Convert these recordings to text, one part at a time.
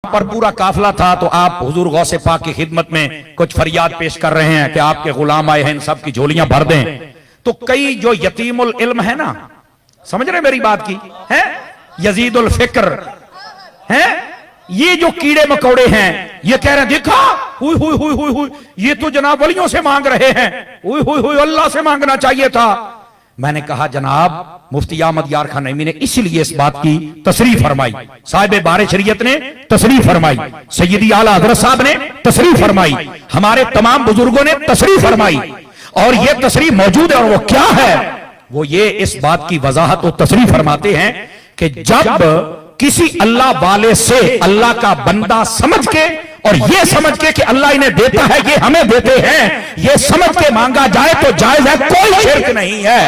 آپ پر پورا قافلہ تھا تو آپ حضور غوث پاک کی خدمت میں کچھ فریاد پیش کر رہے ہیں کہ آپ کے غلام آئے ہیں، ان سب کی جھولیاں بھر دیں. تو کئی جو یتیم العلم ہے نا، سمجھ رہے میری بات کی ہے، یزید الفکر ہے، یہ جو کیڑے مکوڑے ہیں یہ کہہ رہے ہیں دیکھا ہوئی ہوئی ہوئی ہوئی ہوئی یہ تو جناب ولیوں سے مانگ رہے ہیں، ہوئی ہوئی ہوئی اللہ سے مانگنا چاہیے تھا. میں نے کہا جناب مفتی احمد یار خان نعیمی نے اس لیے اس بات کی تصریح فرمائی، صاحب بار شریعت نے تصریح فرمائی، سیدی اعلیٰ حضرت صاحب نے تصریح فرمائی، ہمارے تمام بزرگوں نے تصریح فرمائی، اور یہ تصریح موجود ہے. اور وہ کیا ہے؟ وہ یہ اس بات کی وضاحت و تصریح فرماتے ہیں کہ جب کسی اللہ والے سے اللہ کا بندہ سمجھ کے اور یہ سمجھ کے کہ اللہ انہیں دیتا ہے یہ ہمیں دیتے ہیں، یہ سمجھ کے مانگا جائے تو جائز ہے، کوئی شرک نہیں ہے.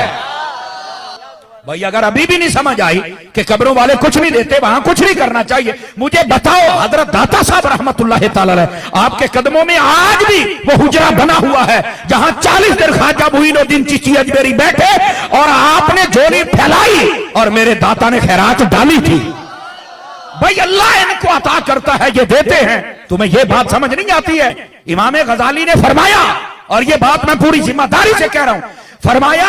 بھائی اگر ابھی بھی نہیں سمجھ آئی کہ قبروں والے کچھ نہیں دیتے، وہاں کچھ نہیں کرنا چاہیے، مجھے بتاؤ حضرت داتا صاحب رحمت اللہ تعالی علیہ آپ کے قدموں میں آج بھی وہ حجرہ بنا ہوا ہے جہاں 40 دن خواجہ معین الدین چشتی اجمیری بیٹھے اور آپ نے جھولی پھیلائی اور میرے داتا نے خیرات ڈالی تھی. بھائی اللہ ان کو عطا کرتا ہے، یہ دیتے ہیں. تمہیں یہ بات سمجھ نہیں آتی ہے؟ امام غزالی نے فرمایا، اور یہ بات میں پوری ذمہ داری سے کہہ رہا ہوں، فرمایا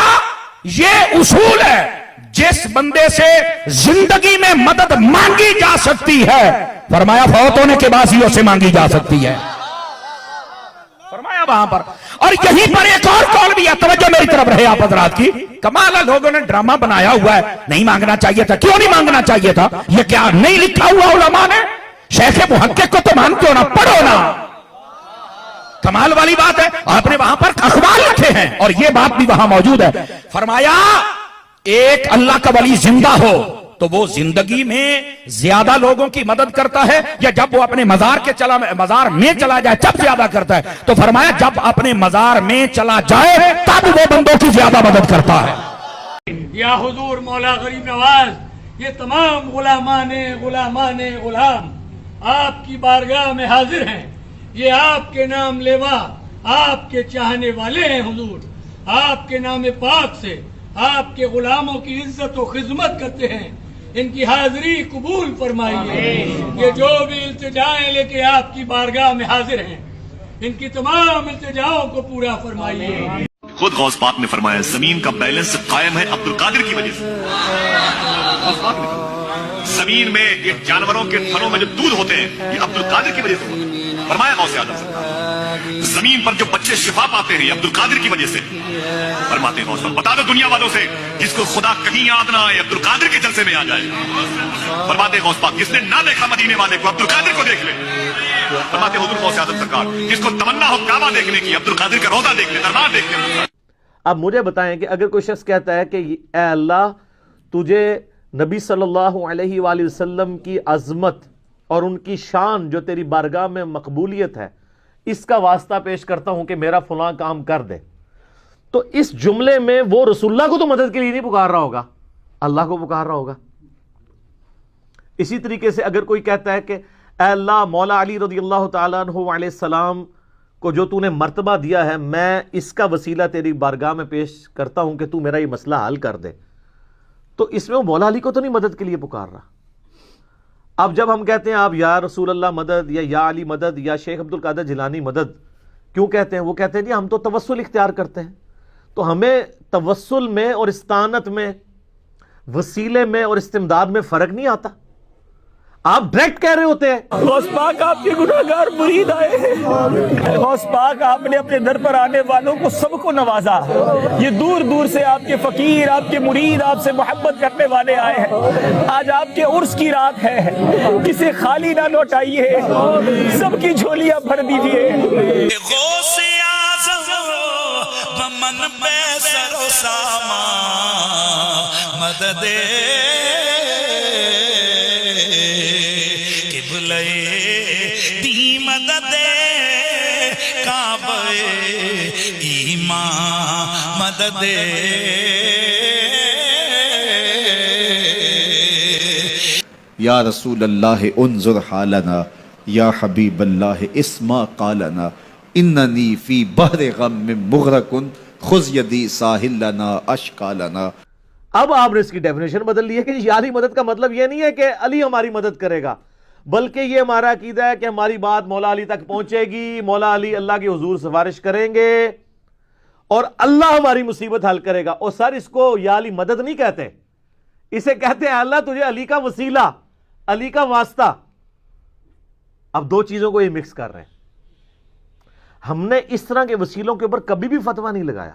یہ اصول ہے جس بندے سے زندگی میں مدد مانگی جا سکتی ہے، فرمایا فوت ہونے کے بعد ہی اسے مانگی جا سکتی ہے، فرمایا وہاں پر. اور یہیں پر ایک اور قول بھی ہے، توجہ میری طرف رہے آپ حضرات کی. کمال ہے لوگوں نے ڈرامہ بنایا ہوا ہے، نہیں مانگنا چاہیے تھا. کیوں نہیں مانگنا چاہیے تھا؟ یہ کیا نہیں لکھا ہوا علماء نے؟ شیخ محقق کو تو مانتے ہو نا، پڑھو نا. کمال والی بات ہے، آپ نے وہاں پر اخبار لکھے ہیں اور یہ بات بھی وہاں موجود ہے. فرمایا ایک اللہ کا ولی زندہ ہو تو وہ زندگی میں زیادہ لوگوں کی مدد کرتا ہے یا جب وہ اپنے مزار میں چلا جائے تب زیادہ کرتا ہے؟ تو فرمایا جب اپنے مزار میں چلا جائے تب وہ بندوں کی زیادہ مدد کرتا ہے. یا حضور مولا غریب نواز، یہ تمام غلامان غلام آپ کی بارگاہ میں حاضر ہیں، یہ آپ کے نام لیوا، آپ کے چاہنے والے ہیں. حضور آپ کے نام پاک سے آپ کے غلاموں کی عزت و خدمت کرتے ہیں، ان کی حاضری قبول فرمائیے. یہ جو بھی التجائیں لے کے آپ کی بارگاہ میں حاضر ہیں، ان کی تمام التجاؤں کو پورا فرمائیے. خود غوث پاک نے فرمایا زمین کا بیلنس قائم ہے عبدالقادر کی وجہ سے. زمین میں یہ جانوروں کے تھنوں میں جو دودھ ہوتے ہیں یہ عبدالقادر کی وجہ سے ہوتے ہیں. فرمایا غوث اعظم سرکار زمین پر جو بچے شفا پاتے ہیں یہ عبدالقادر کی وجہ سے. فرماتے ہیں غوث پاک بتا دو دنیا والوں سے جس کو خدا کہیں یاد نہ آئے عبدالقادر کے جلسے میں آ جائے. فرماتے ہیں غوث پاک جس نے نہ دیکھا مدینے والے کو عبدالقادر کو دیکھ لے. فرماتے ہیں حضور غوث اعظم سرکار جس کو تمنا ہو کعبہ دیکھنے کی عبدالقادر کا روضہ دیکھ لے، دربار دیکھ لے. اب مجھے بتائیں کہ اگر کوئی شخص کہتا ہے کہ اے اللہ تجھے نبی صلی اللہ علیہ وآلہ وسلم کی عظمت اور ان کی شان جو تیری بارگاہ میں مقبولیت ہے اس کا واسطہ پیش کرتا ہوں کہ میرا فلاں کام کر دے، تو اس جملے میں وہ رسول اللہ کو تو مدد کے لیے نہیں پکار رہا ہوگا، اللہ کو پکار رہا ہوگا. اسی طریقے سے اگر کوئی کہتا ہے کہ اے اللہ مولا علی رضی اللہ تعالیٰ عنہ علیہ السلام کو جو تو نے مرتبہ دیا ہے میں اس کا وسیلہ تیری بارگاہ میں پیش کرتا ہوں کہ تو میرا یہ مسئلہ حل کر دے، تو اس میں وہ مولا علی کو تو نہیں مدد کے لیے پکار رہا. اب جب ہم کہتے ہیں آپ یا رسول اللہ مدد یا علی مدد یا شیخ عبدالقادر جیلانی مدد کیوں کہتے ہیں؟ وہ کہتے ہیں جی ہم تو توسل اختیار کرتے ہیں، تو ہمیں توسل میں اور استعانت میں، وسیلے میں اور استمداد میں فرق نہیں آتا. آپ ڈائریکٹ کہہ رہے ہوتے ہیں غوث پاک آپ کے گناہگار مرید آئے ہیں. غوث پاک آپ نے اپنے در پر آنے والوں کو سب کو نوازا. یہ دور دور سے آپ کے فقیر، آپ کے مرید، آپ سے محبت کرنے والے آئے ہیں. آج آپ کے عرس کی رات ہے، کسے خالی نہ لوٹائیے، سب کی جھولیاں بھر دیجیے. غوث اعظم بمن پہ سر و ساما مدد دی مدد کعبہ ایمان مدد. یا رسول اللہ انظر حالنا یا حبیب اللہ اسما قالنا اننی فی بحر غم مغرق خذ یدی ساحل لنا اشکا لنا. اب آپ نے اس کی ڈیفینیشن بدل لی ہے کہ علی مدد کا مطلب یہ نہیں ہے کہ علی ہماری مدد کرے گا، بلکہ یہ ہمارا عقیدہ ہے کہ ہماری بات مولا علی تک پہنچے گی، مولا علی اللہ کے حضور سفارش کریں گے اور اللہ ہماری مصیبت حل کرے گا. اور سر اس کو یا علی مدد نہیں کہتے، اسے کہتے ہیں اللہ تجھے علی کا وسیلہ، علی کا واسطہ. اب دو چیزوں کو یہ مکس کر رہے ہیں. ہم نے اس طرح کے وسیلوں کے اوپر کبھی بھی فتویٰ نہیں لگایا،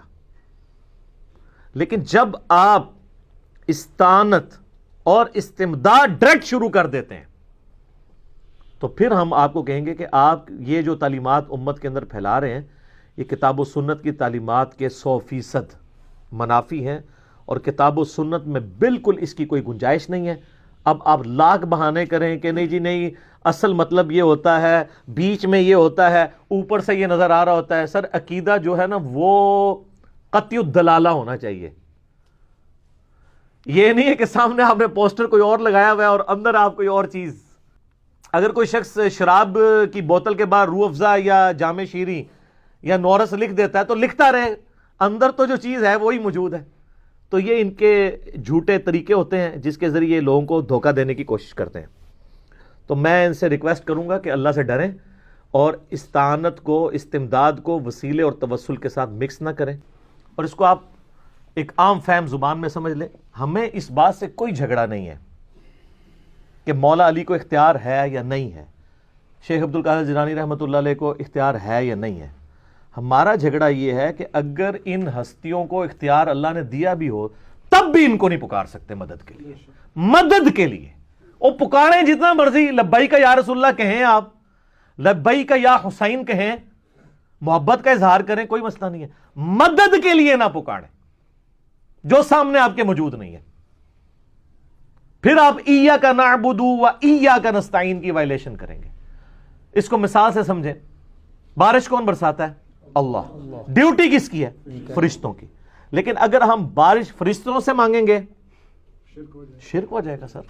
لیکن جب آپ استعانت اور استمداد ڈائریکٹ شروع کر دیتے ہیں تو پھر ہم آپ کو کہیں گے کہ آپ یہ جو تعلیمات امت کے اندر پھیلا رہے ہیں یہ کتاب و سنت کی تعلیمات کے 100% منافی ہیں، اور کتاب و سنت میں بالکل اس کی کوئی گنجائش نہیں ہے. اب آپ لاکھ بہانے کریں کہ نہیں جی نہیں، اصل مطلب یہ ہوتا ہے، بیچ میں یہ ہوتا ہے، اوپر سے یہ نظر آ رہا ہوتا ہے. سر عقیدہ جو ہے نا وہ قطعی الدلالہ ہونا چاہیے. یہ نہیں ہے کہ سامنے آپ نے پوسٹر کوئی اور لگایا ہوا ہے اور اندر آپ کوئی اور چیز. اگر کوئی شخص شراب کی بوتل کے بعد روح افزا یا جام شیریں یا نورس لکھ دیتا ہے تو لکھتا رہے، اندر تو جو چیز ہے وہی موجود ہے. تو یہ ان کے جھوٹے طریقے ہوتے ہیں جس کے ذریعے لوگوں کو دھوکہ دینے کی کوشش کرتے ہیں. تو میں ان سے ریکویسٹ کروں گا کہ اللہ سے ڈریں اور استعانت کو، استمداد کو وسیلے اور توسل کے ساتھ مکس نہ کریں. اور اس کو آپ ایک عام فہم زبان میں سمجھ لیں. ہمیں اس بات سے کوئی جھگڑا نہیں ہے کہ مولا علی کو اختیار ہے یا نہیں ہے، شیخ عبد القادر جیلانی رحمۃ اللہ علیہ کو اختیار ہے یا نہیں ہے. ہمارا جھگڑا یہ ہے کہ اگر ان ہستیوں کو اختیار اللہ نے دیا بھی ہو تب بھی ان کو نہیں پکار سکتے مدد کے لیے. مدد کے لیے وہ پکاریں جتنا مرضی، لبیک یا رسول اللہ کہیں، آپ لبیک یا حسین کہیں، محبت کا اظہار کریں، کوئی مسئلہ نہیں ہے. مدد کے لیے نہ پکاریں جو سامنے آپ کے موجود نہیں ہے. پھر آپ ایاک نعبد و ایاک نستعین کی وائلیشن کریں گے. اس کو مثال سے سمجھیں. بارش کون برساتا ہے؟ اللہ. ڈیوٹی کس کی ہے؟ فرشتوں کی. لیکن اگر ہم بارش فرشتوں سے مانگیں گے شرک ہو جائے گا. سر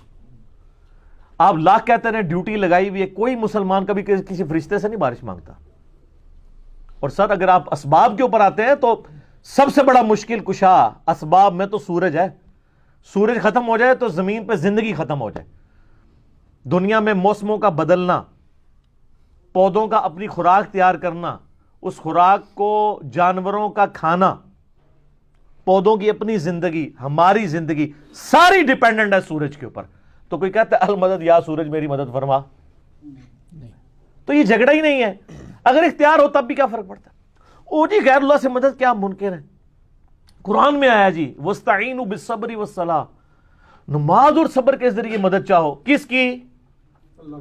آپ لاکھ کہتے ہیں ڈیوٹی لگائی ہوئی ہے، کوئی مسلمان کبھی کسی فرشتے سے نہیں بارش مانگتا. اور سر اگر آپ اسباب کے اوپر آتے ہیں تو سب سے بڑا مشکل کشا اسباب میں تو سورج ہے. سورج ختم ہو جائے تو زمین پہ زندگی ختم ہو جائے. دنیا میں موسموں کا بدلنا، پودوں کا اپنی خوراک تیار کرنا، اس خوراک کو جانوروں کا کھانا، پودوں کی اپنی زندگی، ہماری زندگی ساری ڈیپینڈنٹ ہے سورج کے اوپر. تو کوئی کہتا ہے المدد یا سورج میری مدد فرما، تو یہ جھگڑا ہی نہیں ہے. اگر اختیار ہو تب بھی کیا فرق پڑتا ہے؟ او جی غیر اللہ سے مدد کیا ممکن ہے؟ قرآن میں آیا جی وَاسْتَعِينُوا بِالصَّبْرِ وَالصَّلَاةِ، نماز اور صبر کے ذریعے مدد چاہو. کس کی؟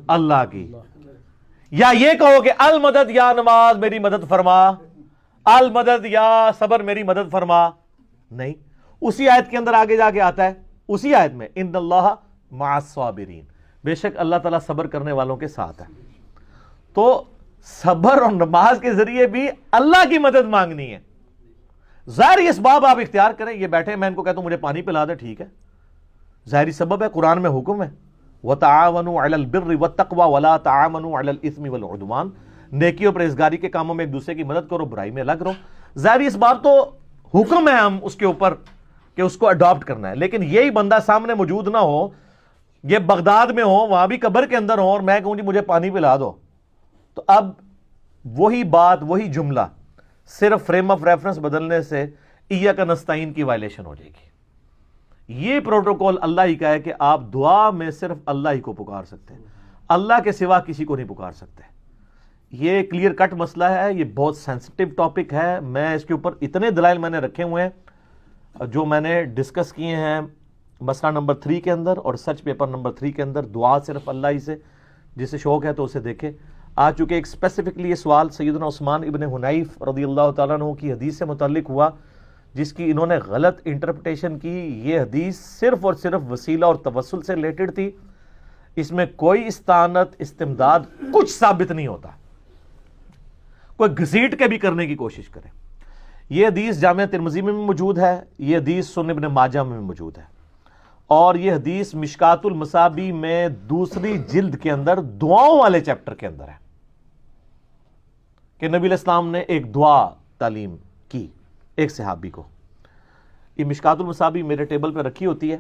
اللہ کی. یا یہ کہو کہ المدد یا نماز میری مدد فرما، المدد یا صبر میری مدد فرما. نہیں. اسی آیت کے اندر آگے جا کے آتا ہے، اسی آیت میں ان اللہ مع الصابرین، بے شک اللہ تعالیٰ صبر کرنے والوں کے ساتھ ہے. تو صبر اور نماز کے ذریعے بھی اللہ کی مدد مانگنی ہے. ظاہری اسباب آپ اختیار کریں. یہ بیٹھے میں ان کو کہتا ہوں مجھے پانی پلا دے، ٹھیک ہے، ظاہری سبب ہے، قرآن میں حکم ہے وَتَعَاوَنُوا عَلَى الْبِرِّ وَالتَّقْوَى وَلَا تَعَاوَنُوا عَلَى الْإِثْمِ وَالْعُدْوَانِ، نیکی اور پرہیزگاری کے کاموں میں ایک دوسرے کی مدد کرو، برائی میں الگ رہو. ظاہری اسباب تو حکم ہے ہم اس کے اوپر کہ اس کو اڈاپٹ کرنا ہے. لیکن یہی بندہ سامنے موجود نہ ہو، یہ بغداد میں ہو، وہاں بھی قبر کے اندر ہو، اور میں کہوں جی مجھے پانی پلا دو، تو اب وہی بات، وہی جملہ صرف فریم آف ریفرنس بدلنے سے ایاک نستعین کی وائلیشن ہو جائے گی. یہ پروٹوکول اللہ ہی کا ہے کہ آپ دعا میں صرف اللہ ہی کو پکار سکتے ہیں، اللہ کے سوا کسی کو نہیں پکار سکتے. یہ کلیئر کٹ مسئلہ ہے، یہ بہت سینسٹیو ٹاپک ہے. میں اس کے اوپر اتنے دلائل میں نے رکھے ہوئے ہیں جو میں نے ڈسکس کیے ہیں مسئلہ نمبر 3 کے اندر اور ریسرچ پیپر نمبر 3 کے اندر. دعا صرف اللہ ہی سے، جسے شوق ہے تو اسے دیکھے. آ چکے ایک اسپیسیفکلی یہ سوال سیدنا عثمان ابن حنیف رضی اللہ تعالیٰ عنہ کی حدیث سے متعلق ہوا جس کی انہوں نے غلط انٹرپریٹیشن کی. یہ حدیث صرف اور صرف وسیلہ اور توسل سے ریلیٹڈ تھی. اس میں کوئی استعانت، استمداد کچھ ثابت نہیں ہوتا. کوئی گھسیٹ کے بھی کرنے کی کوشش کرے. یہ حدیث جامعہ ترمذی میں بھی موجود ہے، یہ حدیث سنن ابن ماجہ میں بھی موجود ہے، اور یہ حدیث مشکات المصابیح میں دوسری جلد کے اندر دعاؤں والے چیپٹر کے اندر ہے کہ نبی علیہ السلام نے ایک دعا تعلیم کی ایک صحابی کو. یہ مشکات المصابیح میرے ٹیبل پہ رکھی ہوتی ہے.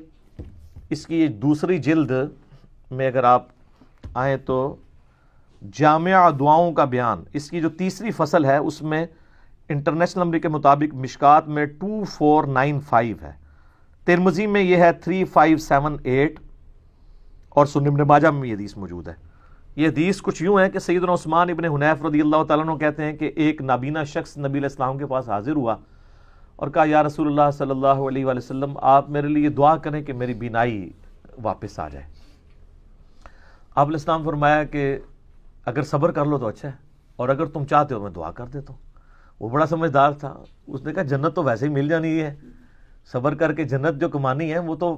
اس کی دوسری جلد میں اگر آپ آئیں تو جامع دعاؤں کا بیان، اس کی جو تیسری فصل ہے اس میں انٹرنیشنل نمبر کے مطابق مشکات میں 2495 ہے، ترمذی میں یہ ہے 3578 اور سنن ابن ماجہ میں یہ حدیث موجود ہے۔ یہ حدیث کچھ یوں ہے کہ سیدنا عثمان ابن حنیف رضی اللہ تعالیٰ عنہ کہتے ہیں کہ ایک نابینا شخص نبی علیہ السلام کے پاس حاضر ہوا اور کہا یا رسول اللہ صلی اللہ علیہ وآلہ وسلم آپ میرے لیے دعا کریں کہ میری بینائی واپس آ جائے۔ آپ علیہ السلام فرمایا کہ اگر صبر کر لو تو اچھا ہے، اور اگر تم چاہتے ہو میں دعا کر دیتا ہوں۔ وہ بڑا سمجھدار تھا، اس نے کہا جنت تو ویسے ہی مل جانی ہے، صبر کر کے جنت جو کمانی ہے وہ تو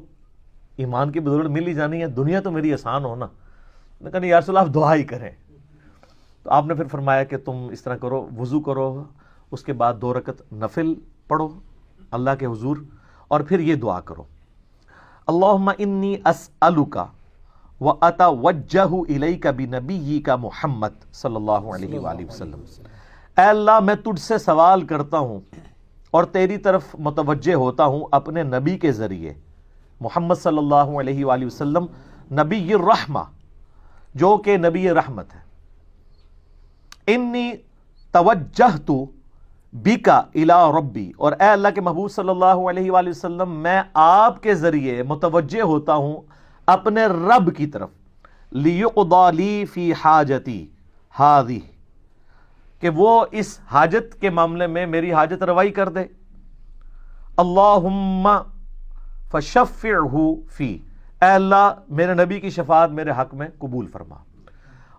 ایمان کی بدولت مل ہی جانی ہے، دنیا تو میری آسان ہو نا۔ نے کہا نہیں یا رسول اللہ آپ دعا ہی کریں۔ تو آپ نے پھر فرمایا کہ تم اس طرح کرو، وضو کرو، اس کے بعد 2 رکعت نفل پڑھو اللہ کے حضور، اور پھر یہ دعا کرو اللہم انی اسألک واتوجہ الیک بنبیک محمد صلی اللہ علیہ وآلہ وسلم، اے اللہ میں تجھ سے سوال کرتا ہوں اور تیری طرف متوجہ ہوتا ہوں اپنے نبی کے ذریعے محمد صلی اللہ علیہ وآلہ وسلم، نبی الرحمہ جو کہ نبی رحمت ہے، انی توجہت بکا الی ربی، اور اے اللہ کے محبوب صلی اللہ علیہ وآلہ وسلم میں آپ کے ذریعے متوجہ ہوتا ہوں اپنے رب کی طرف، لیقضی لی فی حاجتی ہذہ، کہ وہ اس حاجت کے معاملے میں میری حاجت روائی کر دے، اللہم فشفعہ فی، اے اللہ میرے نبی کی شفاعت میرے حق میں قبول فرما۔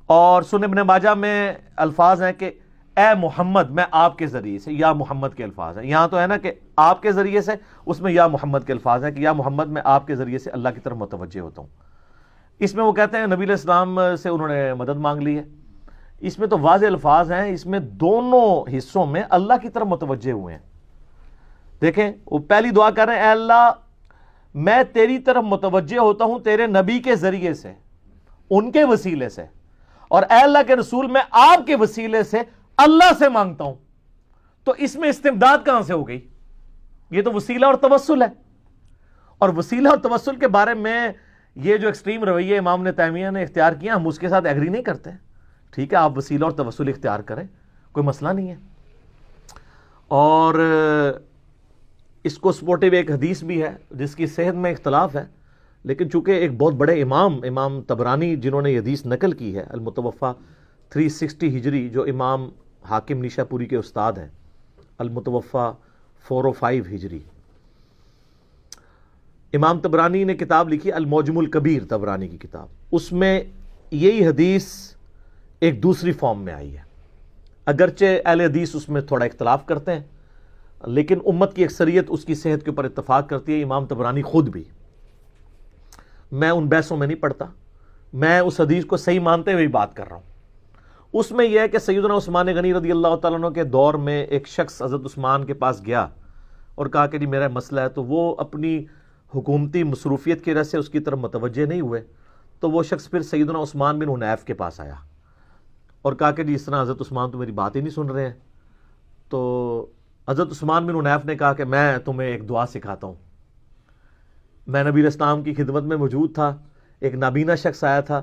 اور سنن ابن ماجہ میں الفاظ ہیں کہ اے محمد، میں آپ کے ذریعے سے، یا محمد کے الفاظ ہیں، یہاں تو ہے نا کہ آپ کے ذریعے سے، اس میں یا محمد کے الفاظ ہیں کہ یا محمد میں آپ کے ذریعے سے اللہ کی طرف متوجہ ہوتا ہوں۔ اس میں وہ کہتے ہیں نبی علیہ السلام سے انہوں نے مدد مانگ لی ہے، اس میں تو واضح الفاظ ہیں، اس میں دونوں حصوں میں اللہ کی طرف متوجہ ہوئے ہیں۔ دیکھیں وہ پہلی دعا کر رہے ہیں اے اللہ میں تیری طرف متوجہ ہوتا ہوں تیرے نبی کے ذریعے سے، ان کے وسیلے سے، اور اے اللہ کے رسول میں آپ کے وسیلے سے اللہ سے مانگتا ہوں۔ تو اس میں استمداد کہاں سے ہو گئی؟ یہ تو وسیلہ اور توسل ہے، اور وسیلہ اور توسل کے بارے میں یہ جو ایکسٹریم رویہ امام ابن تیمیہ نے اختیار کیا ہم اس کے ساتھ ایگری نہیں کرتے۔ ٹھیک ہے آپ وسیلہ اور توسل اختیار کریں، کوئی مسئلہ نہیں ہے، اور اس کو سپورٹیو ایک حدیث بھی ہے جس کی صحت میں اختلاف ہے، لیکن چونکہ ایک بہت بڑے امام طبرانی جنہوں نے یہ حدیث نقل کی ہے، المتوفا 360 ہجری، جو امام حاکم نیشا پوری کے استاد ہیں، المتوفا 405 ہجری، امام طبرانی نے کتاب لکھی المعجم الکبیر، طبرانی کی کتاب، اس میں یہی حدیث ایک دوسری فارم میں آئی ہے۔ اگرچہ اہل حدیث اس میں تھوڑا اختلاف کرتے ہیں، لیکن امت کی اکثریت اس کی صحت کے اوپر اتفاق کرتی ہے، امام طبرانی خود بھی۔ میں ان بحثوں میں نہیں پڑتا، میں اس حدیث کو صحیح مانتے ہوئے بات کر رہا ہوں۔ اس میں یہ ہے کہ سیدنا عثمان غنی رضی اللہ تعالیٰ عنہ کے دور میں ایک شخص حضرت عثمان کے پاس گیا اور کہا کہ جی میرا مسئلہ ہے، تو وہ اپنی حکومتی مصروفیت کی وجہ سے اس کی طرف متوجہ نہیں ہوئے، تو وہ شخص پھر سیدنا عثمان بن حنیف کے پاس آیا اور کہا کہ جی اس طرح حضرت عثمان تو میری بات ہی نہیں سن رہے ہیں۔ تو حضرت عثمان بن حنیف نے کہا کہ میں تمہیں ایک دعا سکھاتا ہوں۔ میں نبی علیہ السلام کی خدمت میں موجود تھا، ایک نابینا شخص آیا تھا،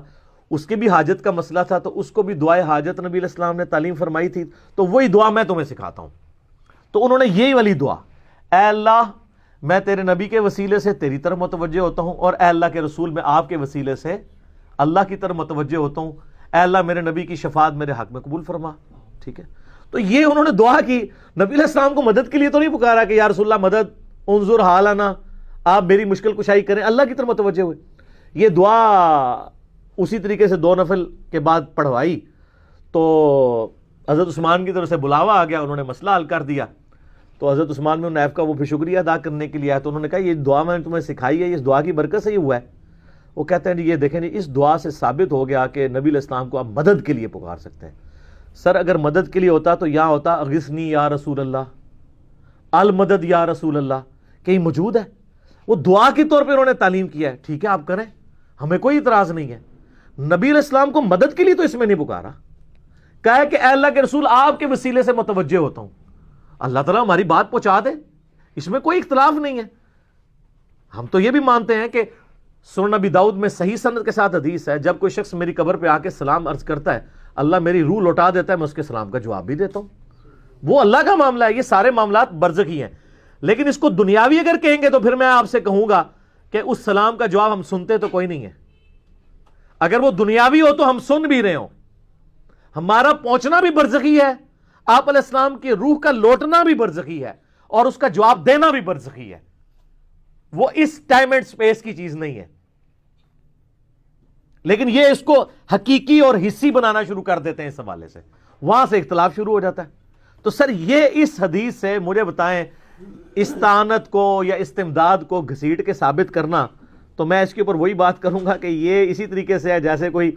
اس کے بھی حاجت کا مسئلہ تھا، تو اس کو بھی دعائے حاجت نبی علیہ السلام نے تعلیم فرمائی تھی، تو وہی دعا میں تمہیں سکھاتا ہوں۔ تو انہوں نے یہی والی دعا، اے اللہ میں تیرے نبی کے وسیلے سے تیری طرف متوجہ ہوتا ہوں، اور اے اللہ کے رسول میں آپ کے وسیلے سے اللہ کی طرف متوجہ ہوتا ہوں، اے اللہ میرے نبی کی شفاعت میرے حق میں قبول فرما۔ ٹھیک ہے، تو یہ انہوں نے دعا کی، نبی علیہ السلام کو مدد کے لیے تو نہیں پکارا کہ یا رسول اللہ مدد، انظر حالنا، آپ میری مشکل کشائی کریں، اللہ کی طرف متوجہ ہوئے۔ یہ دعا اسی طریقے سے 2 نفل کے بعد پڑھوائی تو حضرت عثمان کی طرف سے بلاوا آ گیا، انہوں نے مسئلہ حل کر دیا۔ تو حضرت عثمان بن حنیف کا وہ پھر شکریہ ادا کرنے کے لیے آیا، تو انہوں نے کہا یہ دعا میں نے تمہیں سکھائی ہے، اس دعا کی برکت سے یہ ہوا ہے۔ وہ کہتے ہیں جی یہ دیکھیں جی اس دعا سے ثابت ہو گیا کہ نبی علیہ السلام کو آپ مدد کے لیے پکار سکتے ہیں۔ سر اگر مدد کے لیے ہوتا تو یہاں ہوتا اغثنی یا رسول اللہ، المدد یا رسول اللہ، کہیں موجود ہے؟ وہ دعا کے طور پہ انہوں نے تعلیم کیا ہے، ٹھیک ہے آپ کریں، ہمیں کوئی اعتراض نہیں ہے۔ نبی علیہ السلام کو مدد کے لیے تو اس میں نہیں پکارا، کہا ہے کہ اے اللہ کے رسول آپ کے وسیلے سے متوجہ ہوتا ہوں، اللہ تعالیٰ ہماری بات پہنچا دے، اس میں کوئی اختلاف نہیں ہے۔ ہم تو یہ بھی مانتے ہیں کہ سنن نبی داؤد میں صحیح سند کے ساتھ حدیث ہے، جب کوئی شخص میری قبر پہ آ کے سلام عرض کرتا ہے اللہ میری روح لوٹا دیتا ہے، میں اس کے سلام کا جواب بھی دیتا ہوں. وہ اللہ کا معاملہ ہے، یہ سارے معاملات برزخی ہیں. لیکن اس کو دنیاوی اگر کہیں گے تو پھر میں آپ سے کہوں گا کہ اس سلام کا جواب ہم سنتے تو کوئی نہیں ہے. اگر وہ دنیاوی ہو تو ہم سن بھی رہے ہوں. ہمارا پہنچنا بھی برزخی ہے، آپ علیہ السلام کی روح کا لوٹنا بھی برزخی ہے، اور اس کا جواب دینا بھی برزخی ہے. وہ اس ٹائم اینڈ سپیس کی چیز نہیں ہے. لیکن یہ اس کو حقیقی اور حصی بنانا شروع کر دیتے ہیں اس حوالے سے، وہاں سے اختلاف شروع ہو جاتا ہے. تو سر یہ اس حدیث سے مجھے بتائیں استعانت کو یا استمداد کو گھسیٹ کے ثابت کرنا، تو میں اس کے اوپر وہی بات کروں گا کہ یہ اسی طریقے سے ہے جیسے کوئی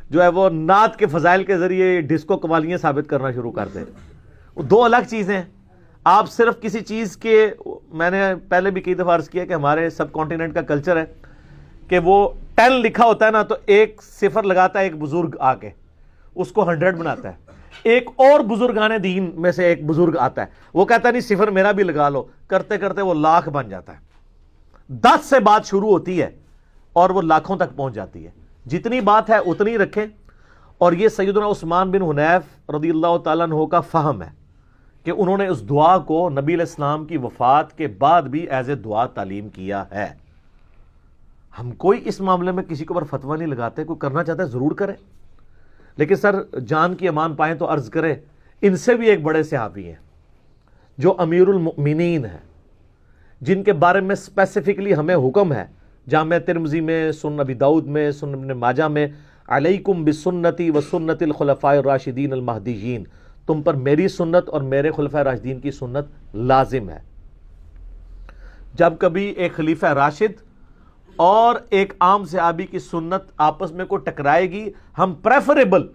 جو ہے وہ نعت کے فضائل کے ذریعے ڈسکو قوالیاں ثابت کرنا شروع کر دے. وہ دو الگ چیزیں ہیں. آپ صرف کسی چیز کے، میں نے پہلے بھی کئی دفعہ عرض کیا کہ ہمارے سب کانٹیننٹ کا کلچر ہے کہ وہ 10 لکھا ہوتا ہے نا تو ایک صفر لگاتا ہے ایک بزرگ آ کے اس کو 100 بناتا ہے. ایک اور بزرگان دین میں سے ایک بزرگ آتا ہے، وہ کہتا ہے نہیں صفر میرا بھی لگا لو، کرتے کرتے وہ لاکھ بن جاتا ہے. 10 سے بات شروع ہوتی ہے اور وہ لاکھوں تک پہنچ جاتی ہے. جتنی بات ہے اتنی رکھیں. اور یہ سیدنا عثمان بن حنیف رضی اللہ تعالیٰ عنہ کا فہم ہے کہ انہوں نے اس دعا کو نبی علیہ السلام کی وفات کے بعد بھی ایز اے دعا تعلیم کیا ہے. ہم کوئی اس معاملے میں کسی کے اوپر فتویٰ نہیں لگاتے، کوئی کرنا چاہتا ہے ضرور کرے، لیکن سر جان کی امان پائیں تو عرض کرے ان سے بھی ایک بڑے صحابی ہیں جو امیر المؤمنین ہیں، جن کے بارے میں اسپیسیفکلی ہمیں حکم ہے جامع ترمذی میں، سنن ابی داؤد میں، سنن ابن ماجہ میں، علیکم بسنتی و سنت الخلفاء الراشدین المہدیین، تم پر میری سنت اور میرے خلفاء راشدین کی سنت لازم ہے. جب کبھی ایک خلیفہ راشد اور ایک عام صحابی کی سنت آپس میں کوئی ٹکرائے گی، ہم پریفریبل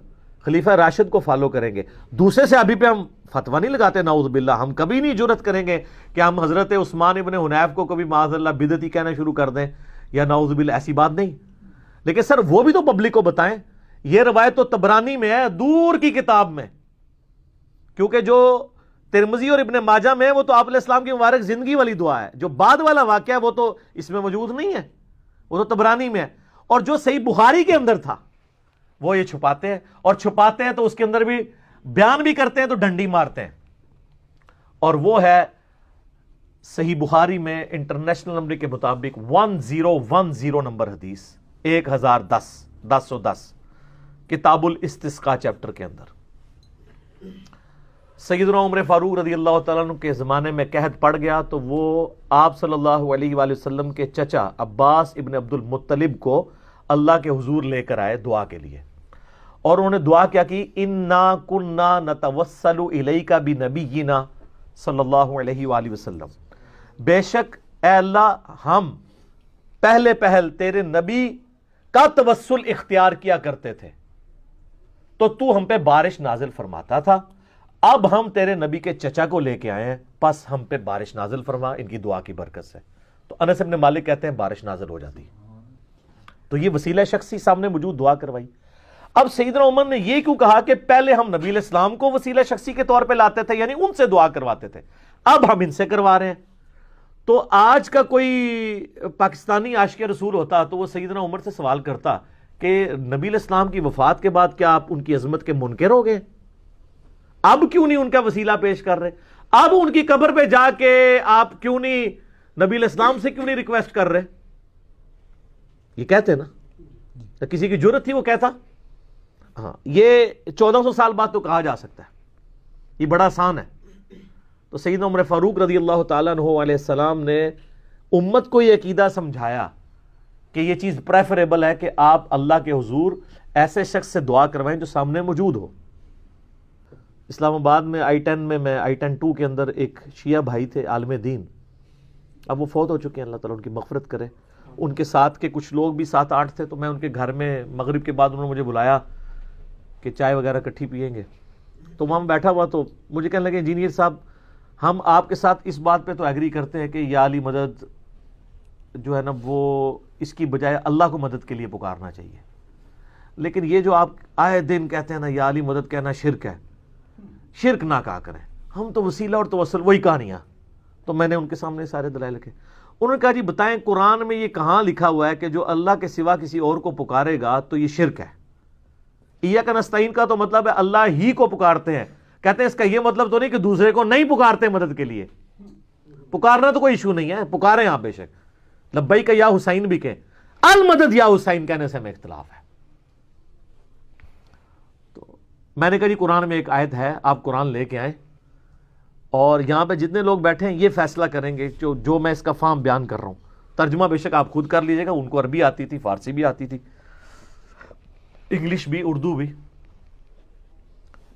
خلیفہ راشد کو فالو کریں گے. دوسرے صحابی پہ ہم فتویٰ نہیں لگاتے، نعوذ باللہ. ہم کبھی نہیں جرت کریں گے کہ ہم حضرت عثمان ابن حنیف کو کبھی معاذ اللہ بدعتی کہنا شروع کر دیں یا نعوذ باللہ، ایسی بات نہیں. لیکن سر وہ بھی تو پبلک کو بتائیں. یہ روایت تو طبرانی میں ہے، دور کی کتاب میں، کیونکہ جو ترمذی اور ابن ماجہ میں وہ تو آپ علیہ السلام کی مبارک زندگی والی دعا ہے. جو بعد والا واقعہ ہے وہ تو اس میں موجود نہیں ہے، وہ تو طبرانی میں ہے. اور جو صحیح بخاری کے اندر تھا وہ یہ چھپاتے ہیں، اور چھپاتے ہیں تو اس کے اندر بھی بیان بھی کرتے ہیں تو ڈنڈی مارتے ہیں. اور وہ ہے صحیح بخاری میں انٹرنیشنل نمبر کے مطابق 1010 نمبر حدیث 1010 کتاب الاستسقاء چیپٹر کے اندر. سیدنا عمر فاروق رضی اللہ تعالیٰ عنہ کے زمانے میں قحط پڑ گیا تو وہ آپ صلی اللہ علیہ وآلہ وسلم کے چچا عباس ابن عبد المطلب کو اللہ کے حضور لے کر آئے دعا کے لیے، اور انہوں نے دعا کیا کہ انا کنا نتوسل الیک بنبینا صلی اللہ علیہ وآلہ وسلم، بے شک اے اللہ ہم پہل تیرے نبی کا توسل اختیار کیا کرتے تھے تو تو ہم پہ بارش نازل فرماتا تھا. اب ہم تیرے نبی کے چچا کو لے کے آئے ہیں، پس ہم پہ بارش نازل فرما ان کی دعا کی برکت سے. تو انس بن مالک کہتے ہیں بارش نازل ہو جاتی. تو یہ وسیلہ شخصی سامنے موجود دعا کروائی. اب سیدنا عمر نے یہ کیوں کہا کہ پہلے ہم نبی علیہ السلام کو وسیلہ شخصی کے طور پہ لاتے تھے، یعنی ان سے دعا کرواتے تھے، اب ہم ان سے کروا رہے ہیں. تو آج کا کوئی پاکستانی عاشق رسول ہوتا تو وہ سیدنا عمر سے سوال کرتا کہ نبی علیہ السلام کی وفات کے بعد کیا آپ ان کی عظمت کے منکر ہو گئے؟ اب کیوں نہیں ان کا وسیلہ پیش کر رہے؟ اب ان کی قبر پہ جا کے آپ کیوں نہیں نبی علیہ السلام سے کیوں نہیں ریکویسٹ کر رہے؟ یہ کہتے نا، کسی کی جرت تھی وہ کہتا. ہاں یہ 1400 سال بعد تو کہا جا سکتا ہے، یہ بڑا آسان ہے. تو سیدنا عمر فاروق رضی اللہ تعالیٰ عنہ علیہ السلام نے امت کو یہ عقیدہ سمجھایا کہ یہ چیز پریفریبل ہے کہ آپ اللہ کے حضور ایسے شخص سے دعا کروائیں جو سامنے موجود ہو. اسلام آباد میں I-10 میں I-10-2 کے اندر ایک شیعہ بھائی تھے عالم دین، اب وہ فوت ہو چکے ہیں، اللہ تعالیٰ ان کی مغفرت کرے. ان کے ساتھ کے کچھ لوگ بھی 7-8 تھے، تو میں ان کے گھر میں مغرب کے بعد انہوں نے مجھے بلایا کہ چائے وغیرہ کٹھی پیئیں گے. تو وہاں بیٹھا ہوا تو مجھے کہنے لگے انجینئر صاحب ہم آپ کے ساتھ اس بات پہ تو ایگری کرتے ہیں کہ یا علی مدد جو ہے نا وہ اس کی بجائے اللہ کو مدد کے لیے پکارنا چاہیے، لیکن یہ جو آپ آئے دن کہتے ہیں نا یا علی مدد کہنا شرک ہے، شرک نہ کہا کریں، ہم تو وسیلہ اور توسل وہی کہانیاں. تو میں نے ان کے سامنے سارے دلائل رکھے. انہوں نے کہا جی بتائیں قرآن میں یہ کہاں لکھا ہوا ہے کہ جو اللہ کے سوا کسی اور کو پکارے گا تو یہ شرک ہے؟ ایاک نستعین کا تو مطلب ہے اللہ ہی کو پکارتے ہیں. کہتے ہیں اس کا یہ مطلب تو نہیں کہ دوسرے کو نہیں پکارتے مدد کے لیے. پکارنا تو کوئی ایشو نہیں ہے, پکاریں آپ بے شک, لبیک یا حسین بھی کہیں, المدد یا حسین کہنے سے ہمیں اختلاف ہے. تو میں نے کہا جی قرآن میں ایک آیت ہے, آپ قرآن لے کے آئیں اور یہاں پہ جتنے لوگ بیٹھے ہیں یہ فیصلہ کریں گے جو میں اس کا فہم بیان کر رہا ہوں. ترجمہ بے شک آپ خود کر لیجئے گا, ان کو عربی آتی تھی, فارسی بھی آتی تھی, انگلش بھی, اردو بھی.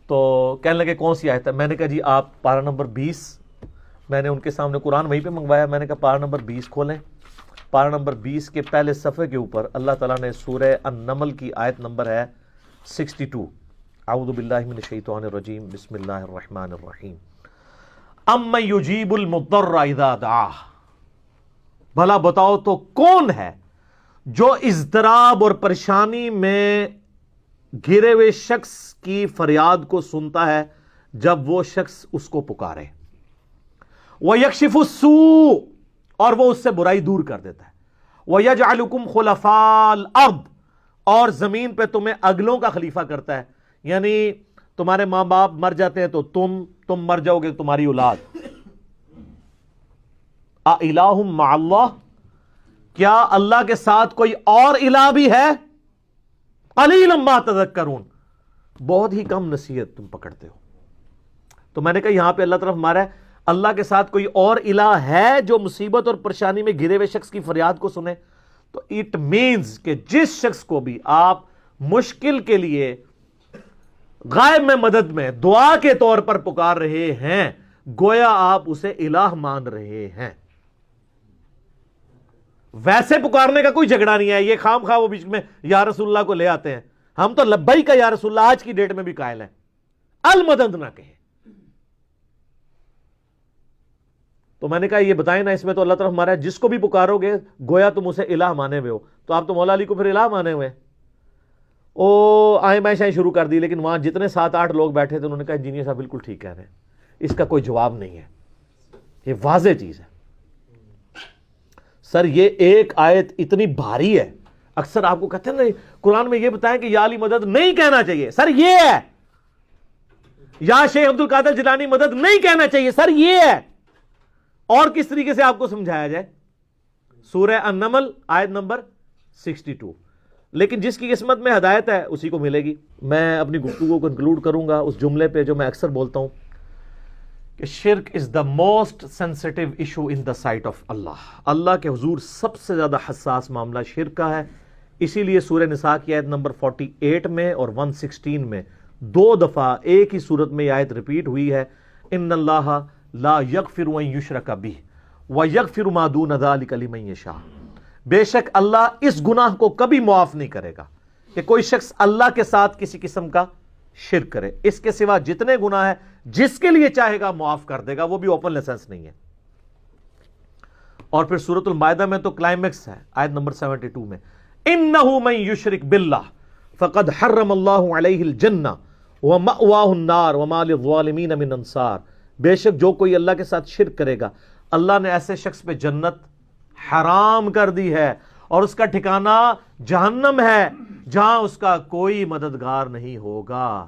تو کہنے لگے کون سی آیت ہے؟ میں نے کہا جی آپ پارہ نمبر 20, میں نے ان کے سامنے قرآن وہیں پہ منگوایا, میں نے کہا پارہ نمبر 20 کھولیں. پارہ نمبر 20 کے پہلے صفحے کے اوپر اللہ تعالیٰ نے سورہ النمل کی آیت نمبر ہے 62, اعوذ باللہ من الشیطان الرجیم, بسم اللہ الرحمن الرحیم. امن یجیب المضطر اذا دعاہ, بھلا بتاؤ تو کون ہے جو اضطراب اور پریشانی میں گھرے ہوئے شخص کی فریاد کو سنتا ہے جب وہ شخص اس کو پکارے. وَيَكْشِفُ السُّوءَ, اور وہ اس سے برائی دور کر دیتا ہے. وَيَجْعَلُكُمْ خُلَفَاءَ الْأَرْضِ, اور زمین پہ تمہیں اگلوں کا خلیفہ کرتا ہے. یعنی تمہارے ماں باپ مر جاتے ہیں تو تم مر جاؤ گے, تمہاری اولاد. اَإِلَٰهٌ مَّعَ اللَّهِ, کیا اللہ کے ساتھ کوئی اور الہ بھی ہے؟ قَلِيلًا مَا تَذَكَّرُونَ, بہت ہی کم نصیحت تم پکڑتے ہو. تو میں نے کہا یہاں پہ اللہ طرف ہمارا ہے, اللہ کے ساتھ کوئی اور الہ ہے جو مصیبت اور پریشانی میں گھرے ہوئے شخص کی فریاد کو سنے. تو اٹ مینز کہ جس شخص کو بھی آپ مشکل کے لیے غائب میں مدد میں دعا کے طور پر پکار رہے ہیں, گویا آپ اسے الہ مان رہے ہیں. ویسے پکارنے کا کوئی جھگڑا نہیں ہے, یہ خام خواہ وہ بیچ میں یا رسول اللہ کو لے آتے ہیں. ہم تو لبیک کا یا رسول اللہ آج کی ڈیٹ میں بھی قائل ہیں, المدد نہ کہیں. تو میں نے کہا یہ بتائیں نا, اس میں تو اللہ طرف ہمارا ہے جس کو بھی پکارو گے گویا تم اسے الہ مانے ہوئے ہو. تو آپ تو مولا علی کو پھر الہ مانے ہوئے. او آئیں میں شاید شروع کر دی, لیکن وہاں جتنے 7-8 لوگ بیٹھے تھے انہوں نے کہا انجینئر صاحب بالکل ٹھیک کہہ رہے ہیں, اس کا کوئی جواب نہیں ہے, یہ واضح چیز ہے. سر یہ ایک آیت اتنی بھاری ہے, اکثر آپ کو کہتے ہیں نہیں قرآن میں یہ بتائیں کہ یا علی مدد نہیں کہنا چاہیے, سر یہ ہے. یا شیخ عبد القادر جیلانی مدد نہیں کہنا چاہیے, سر یہ ہے. اور کس طریقے سے آپ کو سمجھایا جائے؟ سورہ النمل آیت نمبر 62. لیکن جس کی قسمت میں ہدایت ہے اسی کو ملے گی. میں اپنی گفتگو کو کنکلوڈ کروں گا اس جملے پہ جو میں اکثر بولتا ہوں کہ شرک is the most sensitive issue in the sight of Allah. Allah کے حضور سب سے زیادہ حساس معاملہ شرک کا ہے. اسی لیے سورہ نساء کی آیت نمبر 48 میں اور 116 میں 2 دفعہ ایک ہی صورت میں یہ آیت ریپیٹ ہوئی ہے, ان اللہ لا یغفر ان یشرک بہ ویغفر ما دون ذلک لمن یشاء. بے شک اللہ اس گناہ کو کبھی معاف نہیں کرے گا کہ کوئی شخص اللہ کے ساتھ کسی قسم کا شرک کرے. اس کے سوا جتنے گناہ ہیں جس کے لیے چاہے گا معاف کر دے گا, وہ بھی اوپن لائسنس نہیں ہے. اور پھر سورۃ المائدہ میں تو کلائمیکس ہے آیت نمبر 72 میں, انہ من یشرک باللہ فقد حرم اللہ علیہ الجنہ ومأواہ النار وما للظالمین من انصار. بے شک جو کوئی اللہ کے ساتھ شرک کرے گا اللہ نے ایسے شخص پہ جنت حرام کر دی ہے اور اس کا ٹھکانہ جہنم ہے جہاں اس کا کوئی مددگار نہیں ہوگا.